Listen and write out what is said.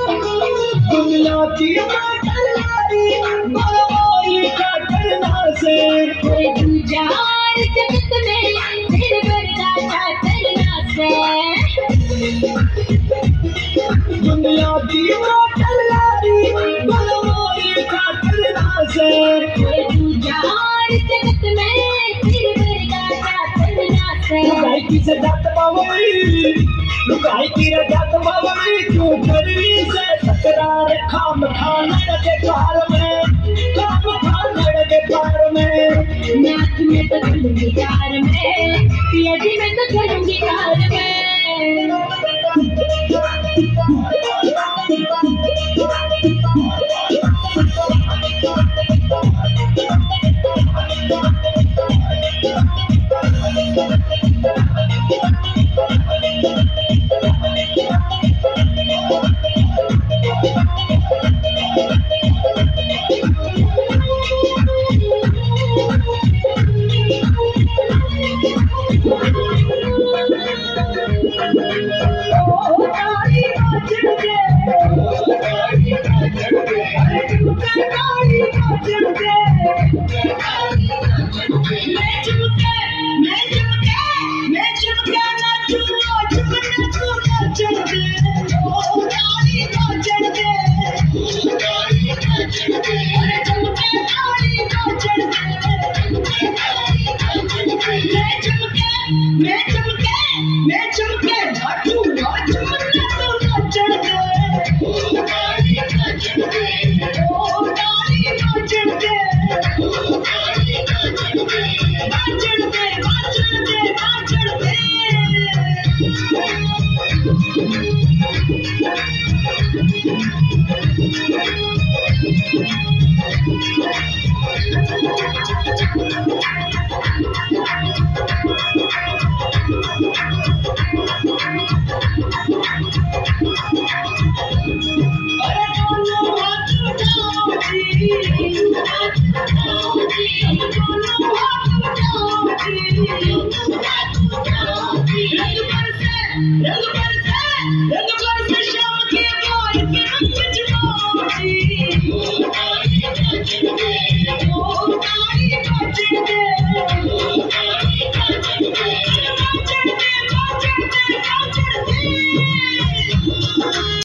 दुनिया की तैयारी गोली का करना से गुजार जगत में तेरे बरदाता करना से दुनिया की तैयारी गोली का करना से गुजार जगत में तेरे बरदाता करना से लुगाई की जात बावली लुगाई की जात बावली क्यों करवी से तकरार खाम खाना के कार में काम खाना के कार में नाच में तो चलूंगी कार में पिया जी में तो चलूंगी कार में